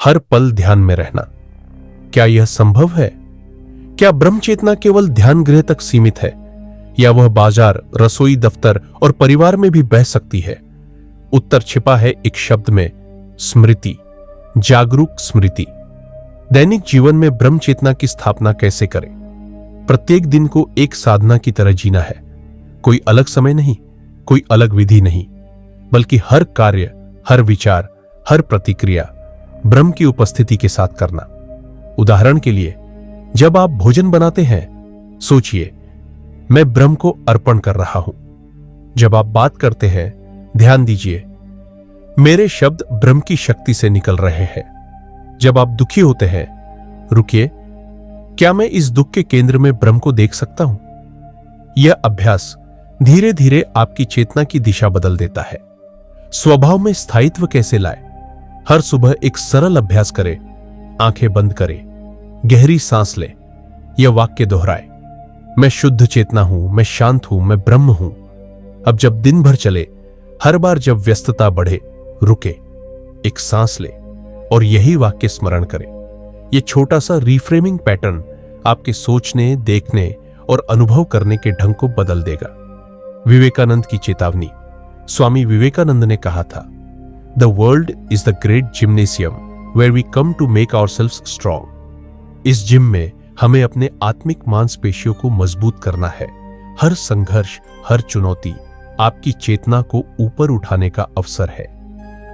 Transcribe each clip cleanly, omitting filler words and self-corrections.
हर पल ध्यान में रहना। क्या यह संभव है? क्या ब्रह्म चेतना केवल ध्यान गृह तक सीमित है, या वह बाजार, रसोई, दफ्तर और परिवार में भी बह सकती है? उत्तर छिपा है एक शब्द में, स्मृति, जागरूक स्मृति। दैनिक जीवन में ब्रह्म चेतना की स्थापना कैसे करें? प्रत्येक दिन को एक साधना की तरह जीना है। कोई अलग समय नहीं, कोई अलग विधि नहीं, बल्कि हर कार्य, हर विचार, हर प्रतिक्रिया ब्रह्म की उपस्थिति के साथ करना। उदाहरण के लिए, जब आप भोजन बनाते हैं, सोचिए, मैं ब्रह्म को अर्पण कर रहा हूं। जब आप बात करते हैं, ध्यान दीजिए, मेरे शब्द ब्रह्म की शक्ति से निकल रहे हैं। जब आप दुखी होते हैं, रुकिए, क्या मैं इस दुख के केंद्र में ब्रह्म को देख सकता हूं? यह अभ्यास धीरे धीरे आपकी चेतना की दिशा बदल देता है। स्वभाव में स्थायित्व कैसे लाए? हर सुबह एक सरल अभ्यास करें। आंखें बंद करें, गहरी सांस लें, यह वाक्य दोहराए, मैं शुद्ध चेतना हूं, मैं शांत हूं, मैं ब्रह्म हूं। अब जब दिन भर चले, हर बार जब व्यस्तता बढ़े, रुके, एक सांस ले और यही वाक्य स्मरण करें। यह छोटा सा रिफ्रेमिंग पैटर्न आपके सोचने, देखने और अनुभव करने के ढंग को बदल देगा। विवेकानंद की चेतावनी। स्वामी विवेकानंद ने कहा था, the world is the great gymnasium where we come to make ourselves strong. इस जिम में हमें अपने आत्मिक मांसपेशियों को मजबूत करना है। हर संघर्ष, हर चुनौती आपकी चेतना को ऊपर उठाने का अवसर है।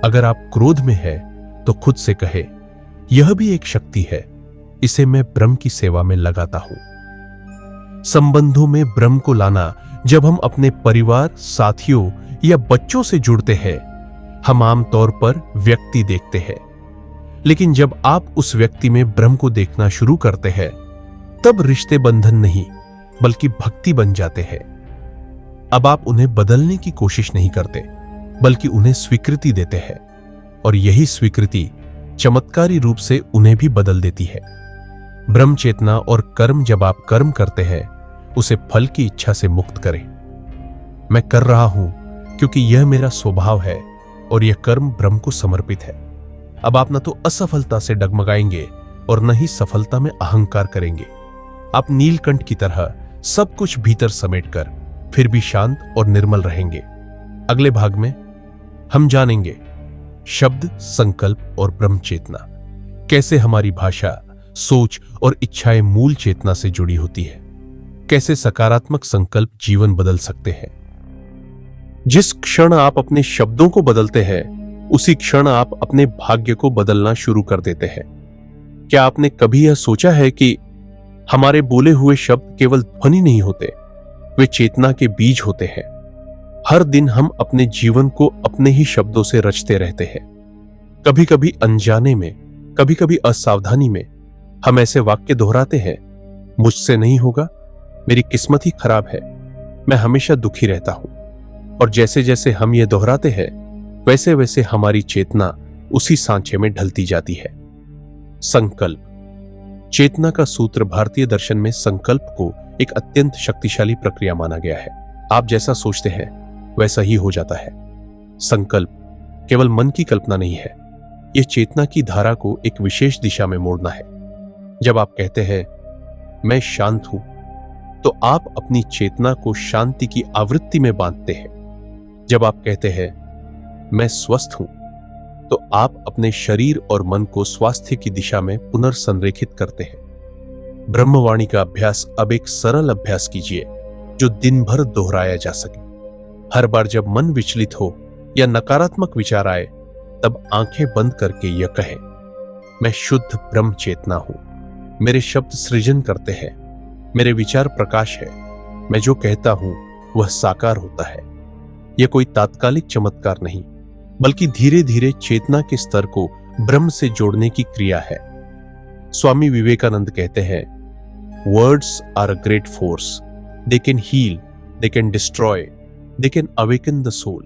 अगर आप क्रोध में हैं, तो खुद से कहे, यह भी एक शक्ति है, इसे मैं ब्रह्म की सेवा में लगाता हूं। संबंधों में ब्रह्म को लाना। जब हम अपने परिवार, साथियों या बच्चों से जुड़ते हैं, हम आमतौर पर व्यक्ति देखते हैं, लेकिन जब आप उस व्यक्ति में ब्रह्म को देखना शुरू करते हैं, तब रिश्ते बंधन नहीं बल्कि भक्ति बन जाते हैं। अब आप उन्हें बदलने की कोशिश नहीं करते, बल्कि उन्हें स्वीकृति देते हैं, और यही स्वीकृति चमत्कारी रूप से उन्हें भी बदल देती है। ब्रह्म चेतना और कर्म। जब आप कर्म करते हैं, उसे फल की इच्छा से मुक्त करें। मैं कर रहा हूं क्योंकि यह मेरा स्वभाव है और यह कर्म ब्रह्म को समर्पित है। अब आप न तो असफलता से डगमगाएंगे और न ही सफलता में अहंकार करेंगे। आप नीलकंठ की तरह सब कुछ भीतर समेटकर फिर भी शांत और निर्मल रहेंगे। अगले भाग में हम जानेंगे शब्द, संकल्प और ब्रह्म चेतना, कैसे हमारी भाषा, सोच और इच्छाएं मूल चेतना से जुड़ी होती है, कैसे सकारात्मक संकल्प जीवन बदल सकते हैं। जिस क्षण आप अपने शब्दों को बदलते हैं, उसी क्षण आप अपने भाग्य को बदलना शुरू कर देते हैं। क्या आपने कभी यह सोचा है कि हमारे बोले हुए शब्द केवल ध्वनि नहीं होते, वे चेतना के बीज होते हैं। हर दिन हम अपने जीवन को अपने ही शब्दों से रचते रहते हैं। कभी कभी अनजाने में, कभी कभी असावधानी में हम ऐसे वाक्य दोहराते हैं, मुझसे नहीं होगा, मेरी किस्मत ही खराब है, मैं हमेशा दुखी रहता हूं। और जैसे जैसे हम ये दोहराते हैं, वैसे वैसे हमारी चेतना उसी सांचे में ढलती जाती है। संकल्प। चेतना का सूत्र भारतीय दर्शन में संकल्प को एक अत्यंत शक्तिशाली प्रक्रिया माना गया है। आप जैसा सोचते हैं वैसा ही हो जाता है। संकल्प केवल मन की कल्पना नहीं है, यह चेतना की धारा को एक विशेष दिशा में मोड़ना है। जब आप कहते हैं मैं शांत हूं, तो आप अपनी चेतना को शांति की आवृत्ति में बांधते हैं। जब आप कहते हैं मैं स्वस्थ हूं, तो आप अपने शरीर और मन को स्वास्थ्य की दिशा में पुनर्संरेखित करते हैं। ब्रह्मवाणी का अभ्यास। अब एक सरल अभ्यास कीजिए जो दिन भर दोहराया जा सके। हर बार जब मन विचलित हो या नकारात्मक विचार आए, तब आंखें बंद करके यह कहें, मैं शुद्ध ब्रह्म चेतना हूं, मेरे शब्द सृजन करते हैं, मेरे विचार प्रकाश है, मैं जो कहता हूं वह साकार होता है। यह कोई तात्कालिक चमत्कार नहीं, बल्कि धीरे धीरे चेतना के स्तर को ब्रह्म से जोड़ने की क्रिया है। स्वामी विवेकानंद कहते हैं, words are a great force, they can heal, they can destroy, they can awaken the soul.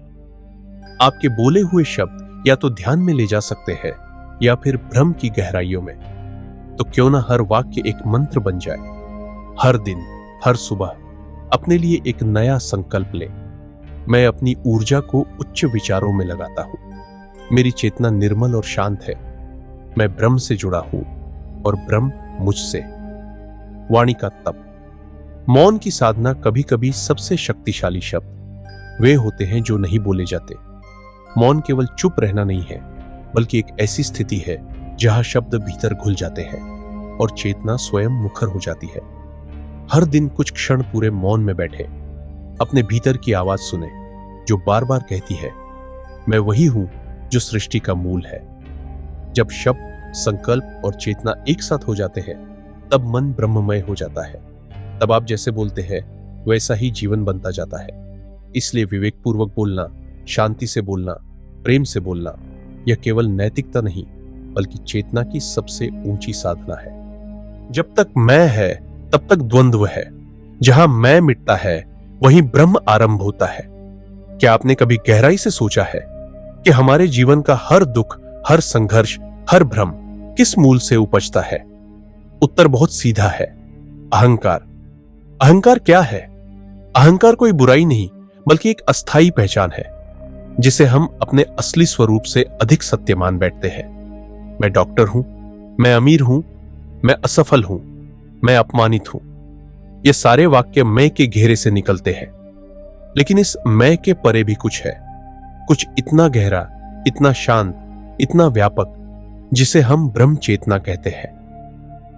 आपके बोले हुए शब्द या तो ध्यान में ले जा सकते हैं या फिर भ्रम की गहराइयों में। तो क्यों ना हर वाक्य एक मंत्र बन जाए। हर दिन, हर सुबह अपने लिए एक नया संकल्प ले। मैं अपनी ऊर्जा को उच्च विचारों में लगाता हूं, मेरी चेतना निर्मल और शांत है, मैं ब्रह्म से जुड़ा हूं और ब्रह्म मुझसे। वाणी का तप। मौन की साधना कभी कभी सबसे शक्तिशाली शब्द वे होते हैं जो नहीं बोले जाते। मौन केवल चुप रहना नहीं है, बल्कि एक ऐसी स्थिति है जहां शब्द भीतर घुल जाते हैं और चेतना स्वयं मुखर हो जाती है। हर दिन कुछ क्षण पूरे मौन में बैठे अपने भीतर की आवाज सुने जो बार बार कहती है, मैं वही हूं जो सृष्टि का मूल है। जब शब्द, संकल्प और चेतना एक साथ हो जाते हैं तब मन ब्रह्ममय हो जाता है। तब आप जैसे बोलते हैं वैसा ही जीवन बनता जाता है। इसलिए विवेकपूर्वक बोलना, शांति से बोलना, प्रेम से बोलना यह केवल नैतिकता नहीं बल्कि चेतना की सबसे ऊंची साधना है। जब तक मैं है तब तक द्वंद्व है। जहां मैं मिटता है वहीं ब्रह्म आरंभ होता है। क्या आपने कभी गहराई से सोचा है कि हमारे जीवन का हर दुख, हर संघर्ष, हर भ्रम किस मूल से उपजता है? उत्तर बहुत सीधा है, अहंकार। अहंकार क्या है? अहंकार कोई बुराई नहीं बल्कि एक अस्थायी पहचान है जिसे हम अपने असली स्वरूप से अधिक सत्य मान बैठते हैं। मैं डॉक्टर हूं, मैं अमीर हूं, मैं असफल हूं, मैं अपमानित हूं। ये सारे वाक्य मैं के घेरे से निकलते हैं, लेकिन इस मैं के परे भी कुछ है, कुछ इतना गहरा, इतना शांत, इतना व्यापक जिसे हम ब्रह्म चेतना कहते हैं।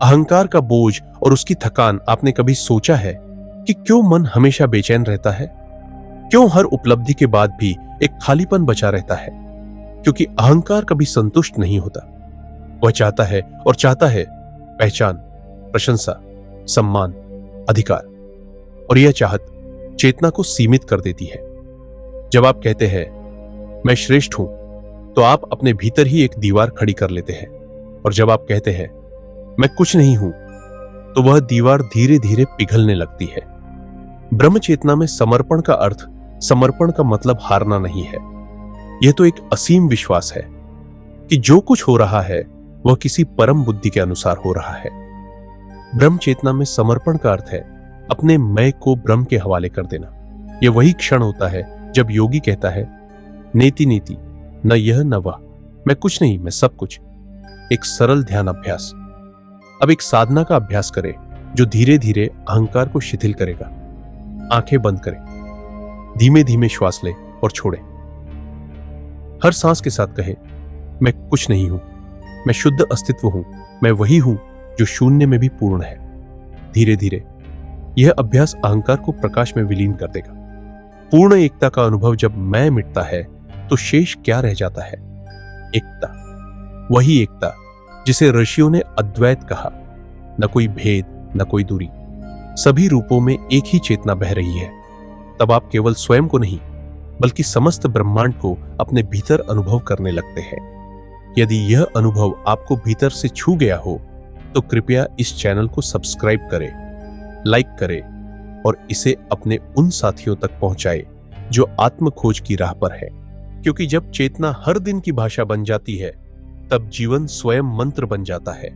अहंकार का बोझ और उसकी थकान। आपने कभी सोचा है कि क्यों मन हमेशा बेचैन रहता है? क्यों हर उपलब्धि के बाद भी एक खालीपन बचा रहता है? क्योंकि अहंकार कभी संतुष्ट नहीं होता। वह चाहता है और चाहता है पहचान, प्रशंसा, सम्मान, अधिकार, और यह चाहत चेतना को सीमित कर देती है। जब आप कहते हैं मैं श्रेष्ठ हूं तो आप अपने भीतर ही एक दीवार खड़ी कर लेते हैं, और जब आप कहते हैं मैं कुछ नहीं हूं तो वह दीवार धीरे धीरे पिघलने लगती है। ब्रह्म चेतना में समर्पण का अर्थ, समर्पण का मतलब हारना नहीं है। यह तो एक असीम विश्वास है कि जो कुछ हो रहा है वह किसी परम बुद्धि के अनुसार हो रहा है। ब्रह्म चेतना में समर्पण का अर्थ है अपने मैं को ब्रह्म के हवाले कर देना। यह वही क्षण होता है जब योगी कहता है नेति नीति, न यह न वह, मैं कुछ नहीं, मैं सब कुछ। एक सरल ध्यान अभ्यास। अब एक साधना का अभ्यास करें जो धीरे धीरे अहंकार को शिथिल करेगा। आंखें बंद करें, धीमे धीमे श्वास लें और छोड़ें। हर सांस के साथ कहें मैं कुछ नहीं हूं, मैं शुद्ध अस्तित्व हूं, मैं वही हूं जो शून्य में भी पूर्ण है। धीरे धीरे यह अभ्यास अहंकार को प्रकाश में विलीन कर देगा। पूर्ण एकता का अनुभव जब मैं मिटता है तो शेष क्या रह जाता है? एकता। वही एकता जिसे ऋषियों ने अद्वैत कहा। न कोई भेद, न कोई दूरी, सभी रूपों में एक ही चेतना बह रही है। तब आप केवल स्वयं को नहीं बल्कि समस्त ब्रह्मांड को अपने भीतर अनुभव करने लगते हैं। यदि यह अनुभव आपको भीतर से छू गया हो तो कृपया इस चैनल को सब्सक्राइब करें, लाइक करें और इसे अपने उन साथियों तक पहुंचाएं जो आत्म खोज की राह पर है। क्योंकि जब चेतना हर दिन की भाषा बन जाती है तब जीवन स्वयं मंत्र बन जाता है।